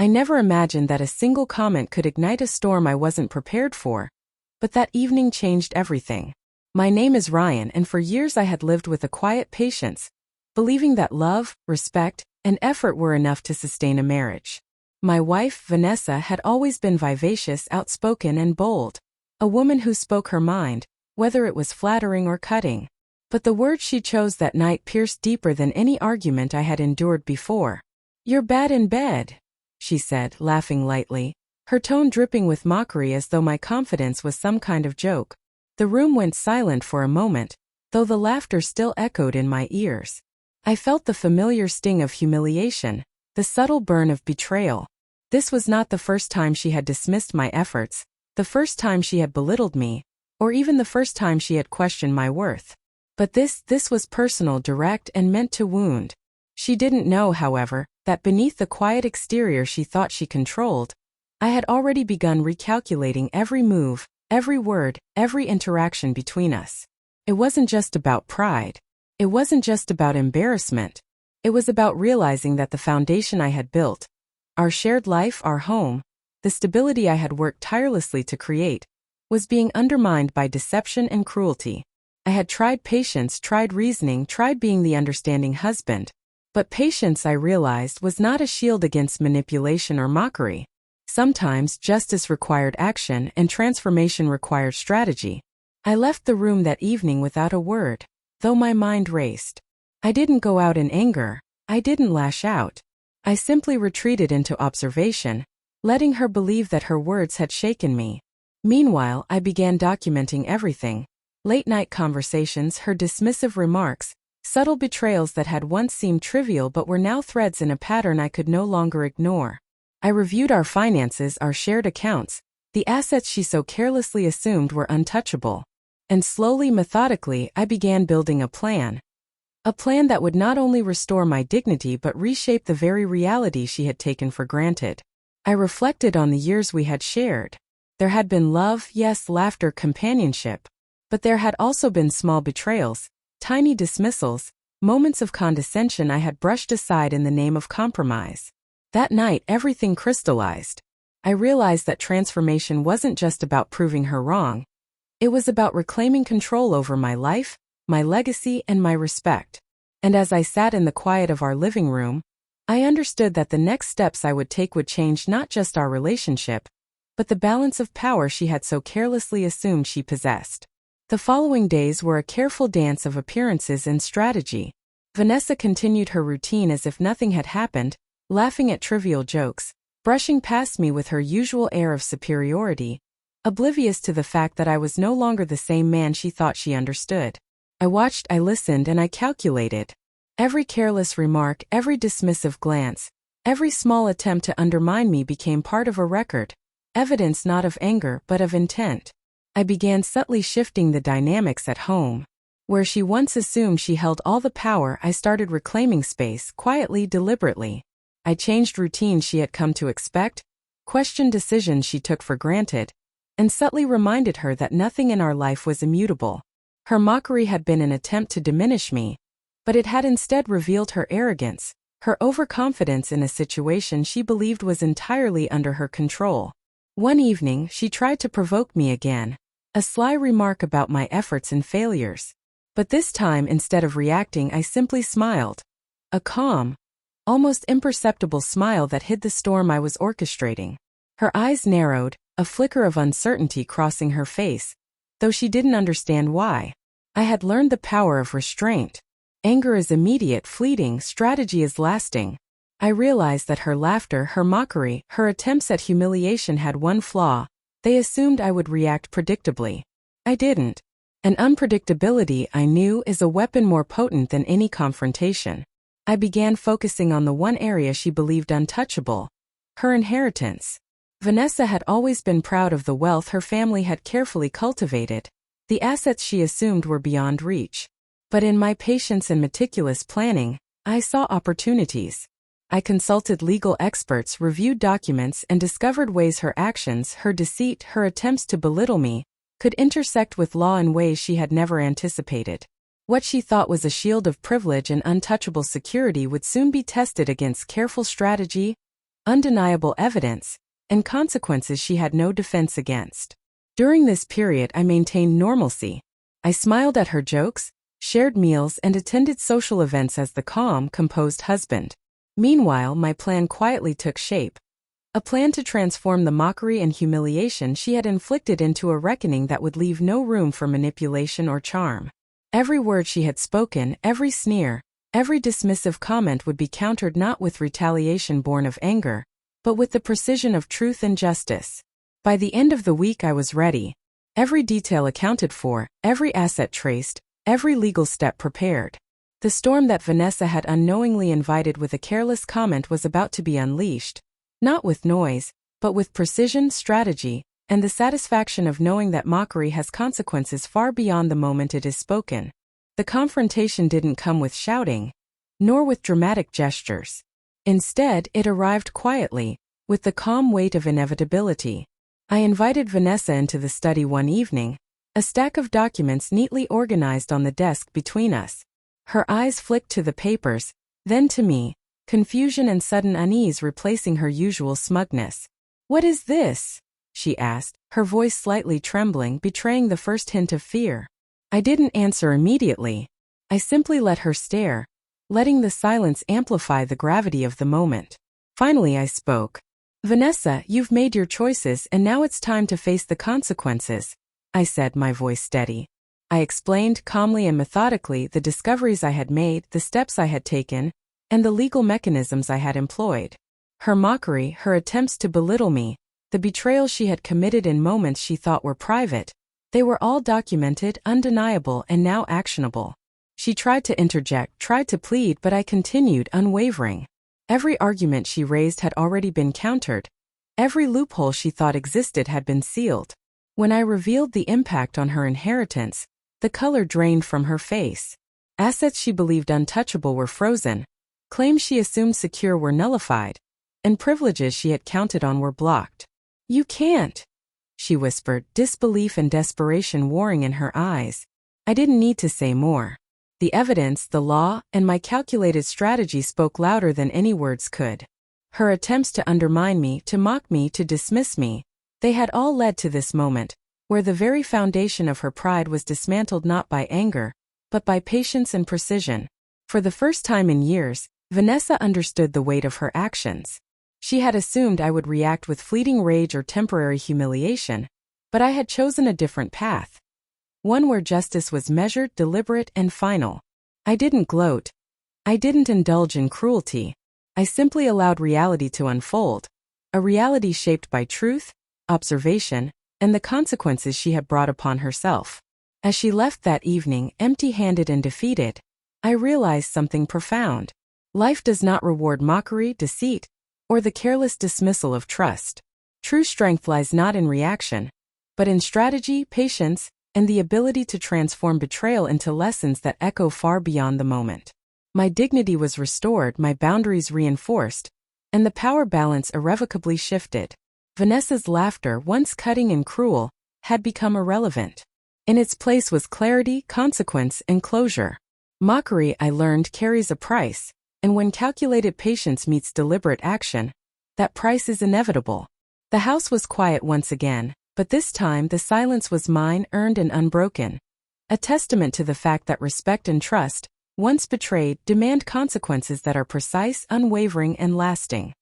I never imagined that a single comment could ignite a storm I wasn't prepared for. But that evening changed everything. My name is Ryan, and for years I had lived with a quiet patience, believing that love, respect, and effort were enough to sustain a marriage. My wife, Vanessa, had always been vivacious, outspoken, and bold. A woman who spoke her mind, whether it was flattering or cutting. But the words she chose that night pierced deeper than any argument I had endured before. "You're bad in bed," she said, laughing lightly, her tone dripping with mockery as though my confidence was some kind of joke. The room went silent for a moment, though the laughter still echoed in my ears. I felt the familiar sting of humiliation, the subtle burn of betrayal. This was not the first time she had dismissed my efforts, the first time she had belittled me, or even the first time she had questioned my worth. But this was personal, direct, and meant to wound. She didn't know, however, that beneath the quiet exterior she thought she controlled, I had already begun recalculating every move, every word, every interaction between us. It wasn't just about pride. It wasn't just about embarrassment. It was about realizing that the foundation I had built, our shared life, our home, the stability I had worked tirelessly to create, was being undermined by deception and cruelty. I had tried patience, tried reasoning, tried being the understanding husband. But patience, I realized, was not a shield against manipulation or mockery. Sometimes justice required action and transformation required strategy. I left the room that evening without a word, though my mind raced. I didn't go out in anger. I didn't lash out. I simply retreated into observation, letting her believe that her words had shaken me. Meanwhile, I began documenting everything. Late-night conversations, her dismissive remarks, subtle betrayals that had once seemed trivial but were now threads in a pattern I could no longer ignore. I reviewed our finances, our shared accounts. The assets she so carelessly assumed were untouchable. And slowly, methodically, I began building a plan. A plan that would not only restore my dignity but reshape the very reality she had taken for granted. I reflected on the years we had shared. There had been love, yes, laughter, companionship. But there had also been small betrayals, tiny dismissals, moments of condescension I had brushed aside in the name of compromise. That night, everything crystallized. I realized that transformation wasn't just about proving her wrong. It was about reclaiming control over my life, my legacy, and my respect. And as I sat in the quiet of our living room, I understood that the next steps I would take would change not just our relationship, but the balance of power she had so carelessly assumed she possessed. The following days were a careful dance of appearances and strategy. Vanessa continued her routine as if nothing had happened, laughing at trivial jokes, brushing past me with her usual air of superiority, oblivious to the fact that I was no longer the same man she thought she understood. I watched, I listened, and I calculated. Every careless remark, every dismissive glance, every small attempt to undermine me became part of a record, evidence not of anger but of intent. I began subtly shifting the dynamics at home. Where she once assumed she held all the power, I started reclaiming space, quietly, deliberately. I changed routines she had come to expect, questioned decisions she took for granted, and subtly reminded her that nothing in our life was immutable. Her mockery had been an attempt to diminish me, but it had instead revealed her arrogance, her overconfidence in a situation she believed was entirely under her control. One evening, she tried to provoke me again, a sly remark about my efforts and failures. But this time, instead of reacting, I simply smiled. A calm, almost imperceptible smile that hid the storm I was orchestrating. Her eyes narrowed, a flicker of uncertainty crossing her face, though she didn't understand why. I had learned the power of restraint. Anger is immediate, fleeting, strategy is lasting. I realized that her laughter, her mockery, her attempts at humiliation had one flaw. They assumed I would react predictably. I didn't. And unpredictability, I knew, is a weapon more potent than any confrontation. I began focusing on the one area she believed untouchable: her inheritance. Vanessa had always been proud of the wealth her family had carefully cultivated. The assets she assumed were beyond reach. But in my patience and meticulous planning, I saw opportunities. I consulted legal experts, reviewed documents, and discovered ways her actions, her deceit, her attempts to belittle me, could intersect with law in ways she had never anticipated. What she thought was a shield of privilege and untouchable security would soon be tested against careful strategy, undeniable evidence, and consequences she had no defense against. During this period I maintained normalcy. I smiled at her jokes, shared meals and attended social events as the calm, composed husband. Meanwhile, my plan quietly took shape. A plan to transform the mockery and humiliation she had inflicted into a reckoning that would leave no room for manipulation or charm. Every word she had spoken, every sneer, every dismissive comment would be countered not with retaliation born of anger, but with the precision of truth and justice. By the end of the week I was ready. Every detail accounted for, every asset traced, every legal step prepared. The storm that Vanessa had unknowingly invited with a careless comment was about to be unleashed, not with noise, but with precision, strategy, and the satisfaction of knowing that mockery has consequences far beyond the moment it is spoken. The confrontation didn't come with shouting, nor with dramatic gestures. Instead, it arrived quietly, with the calm weight of inevitability. I invited Vanessa into the study one evening, a stack of documents neatly organized on the desk between us. Her eyes flicked to the papers, then to me, confusion and sudden unease replacing her usual smugness. "What is this?" she asked, her voice slightly trembling, betraying the first hint of fear. I didn't answer immediately. I simply let her stare, letting the silence amplify the gravity of the moment. Finally I spoke. "Vanessa, you've made your choices and now it's time to face the consequences," I said, my voice steady. I explained calmly and methodically the discoveries I had made, the steps I had taken, and the legal mechanisms I had employed. Her mockery, her attempts to belittle me, the betrayal she had committed in moments she thought were private, they were all documented, undeniable, and now actionable. She tried to interject, tried to plead, but I continued unwavering. Every argument she raised had already been countered. Every loophole she thought existed had been sealed. When I revealed the impact on her inheritance, the color drained from her face. Assets she believed untouchable were frozen. Claims she assumed secure were nullified. And privileges she had counted on were blocked. "You can't," she whispered, disbelief and desperation warring in her eyes. I didn't need to say more. The evidence, the law, and my calculated strategy spoke louder than any words could. Her attempts to undermine me, to mock me, to dismiss me, they had all led to this moment, where the very foundation of her pride was dismantled not by anger, but by patience and precision. For the first time in years, Vanessa understood the weight of her actions. She had assumed I would react with fleeting rage or temporary humiliation, but I had chosen a different path. One where justice was measured, deliberate, and final. I didn't gloat. I didn't indulge in cruelty. I simply allowed reality to unfold, a reality shaped by truth, observation, and the consequences she had brought upon herself. As she left that evening, empty-handed and defeated, I realized something profound. Life does not reward mockery, deceit, or the careless dismissal of trust. True strength lies not in reaction, but in strategy, patience, and the ability to transform betrayal into lessons that echo far beyond the moment. My dignity was restored, my boundaries reinforced, and the power balance irrevocably shifted. Vanessa's laughter, once cutting and cruel, had become irrelevant. In its place was clarity, consequence, and closure. Mockery, I learned, carries a price, and when calculated patience meets deliberate action, that price is inevitable. The house was quiet once again, but this time the silence was mine, earned and unbroken. A testament to the fact that respect and trust, once betrayed, demand consequences that are precise, unwavering, and lasting.